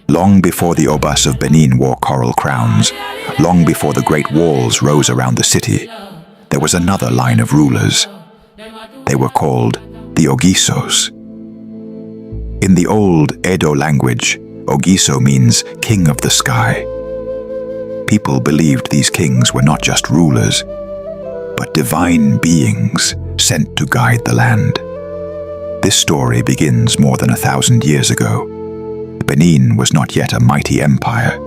Long before the Obas of Benin wore coral crowns, long before the great walls rose around the city, there was another line of rulers. They were called the Ogisos. In the old Edo language, Ogiso means king of the sky. People believed these kings were not just rulers, but divine beings sent to guide the land. This story begins more than 1,000 years ago. Benin was not yet a mighty empire.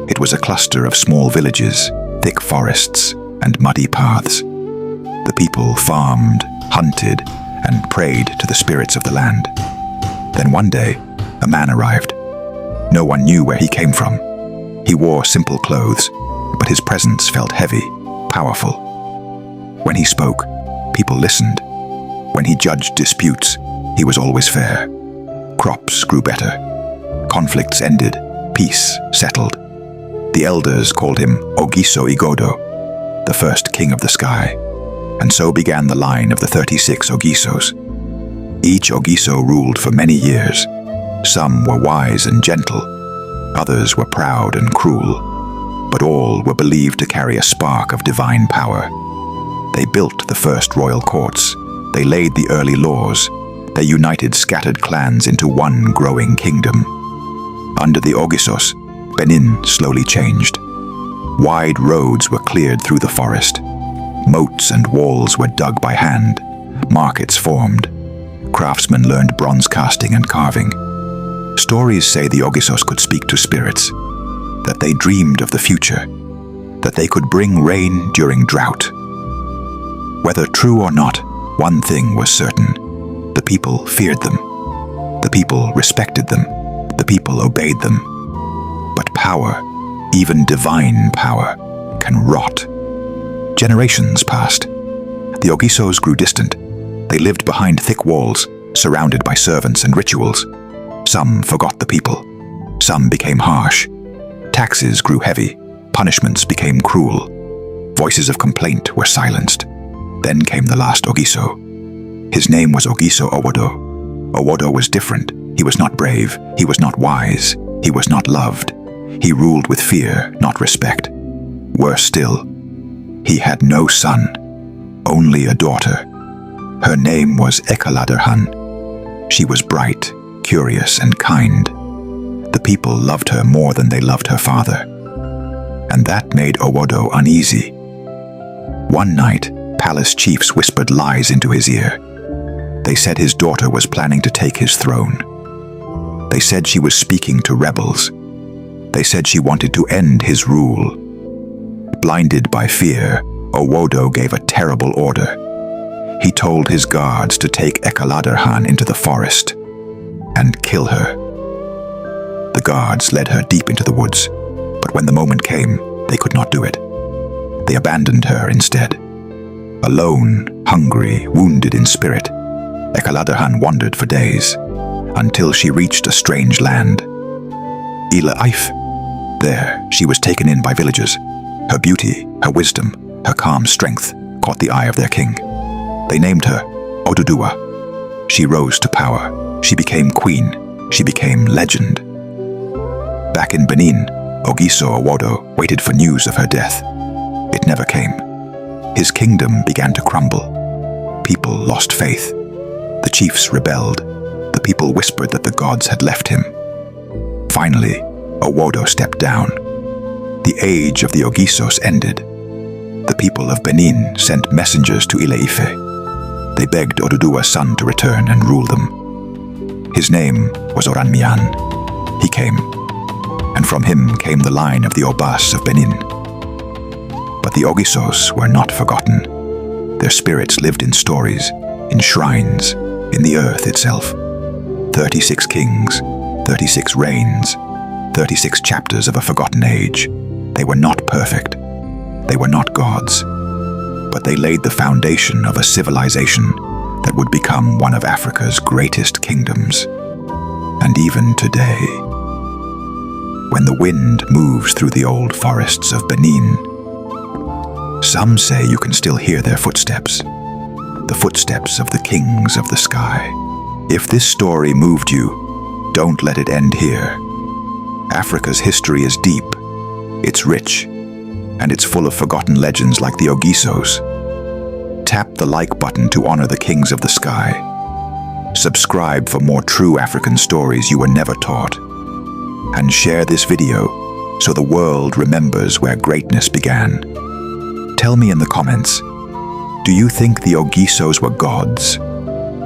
It was a cluster of small villages, thick forests, and muddy paths. The people farmed, hunted, and prayed to the spirits of the land. Then one day, a man arrived. No one knew where he came from. He wore simple clothes, but his presence felt heavy, powerful. When he spoke, people listened. When he judged disputes, he was always fair. Crops grew better. Conflicts ended. Peace settled. The elders called him Ogiso Igodo, the first king of the sky. And so began the line of the 36 Ogisos. Each Ogiso ruled for many years. Some were wise and gentle. Others were proud and cruel. But all were believed to carry a spark of divine power. They built the first royal courts. They laid the early laws. They united scattered clans into one growing kingdom. Under the Ogisos, Benin slowly changed. Wide roads were cleared through the forest. Moats and walls were dug by hand. Markets formed. Craftsmen learned bronze casting and carving. Stories say the Ogisos could speak to spirits, that they dreamed of the future, that they could bring rain during drought. Whether true or not, one thing was certain. The people feared them. The people respected them. The people obeyed them. But power, even divine power, can rot. Generations passed. The Ogisos grew distant. They lived behind thick walls, surrounded by servants and rituals. Some forgot the people. Some became harsh. Taxes grew heavy. Punishments became cruel. Voices of complaint were silenced. Then came the last Ogiso. His name was Ogiso Owodo. Owodo was different. He was not brave. He was not wise. He was not loved. He ruled with fear, not respect. Worse still, he had no son, only a daughter. Her name was Ekaladerhan. She was bright, curious, and kind. The people loved her more than they loved her father. And that made Owodo uneasy. One night, palace chiefs whispered lies into his ear. They said his daughter was planning to take his throne. They said she was speaking to rebels. They said she wanted to end his rule. Blinded by fear, Owodo gave a terrible order. He told his guards to take Ekaladerhan into the forest and kill her. The guards led her deep into the woods, but when the moment came, they could not do it. They abandoned her instead. Alone, hungry, wounded in spirit, Ekaladerhan wandered for days, until she reached a strange land. Ile-Ife. There, she was taken in by villagers. Her beauty, her wisdom, her calm strength caught the eye of their king. They named her Oduduwa. She rose to power. She became queen. She became legend. Back in Benin, Ogiso Owodo waited for news of her death. It never came. His kingdom began to crumble. People lost faith. The chiefs rebelled. The people whispered that the gods had left him. Finally, Owodo stepped down. The age of the Ogisos ended. The people of Benin sent messengers to Ile-Ife. They begged Oduduwa's son to return and rule them. His name was Oranmiyan. He came, and from him came the line of the Obas of Benin. But the Ogisos were not forgotten. Their spirits lived in stories, in shrines, in the earth itself. 36 kings, 36 reigns, 36 chapters of a forgotten age. They were not perfect. They were not gods. But they laid the foundation of a civilization that would become one of Africa's greatest kingdoms. And even today, when the wind moves through the old forests of Benin, some say you can still hear their footsteps, the footsteps of the kings of the sky. If this story moved you, don't let it end here. Africa's history is deep, it's rich, and it's full of forgotten legends like the Ogisos. Tap the like button to honor the kings of the sky. Subscribe for more true African stories you were never taught. And share this video so the world remembers where greatness began. Tell me in the comments, do you think the Ogisos were gods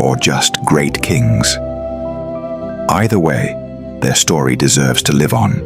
or just great kings? Either way, their story deserves to live on.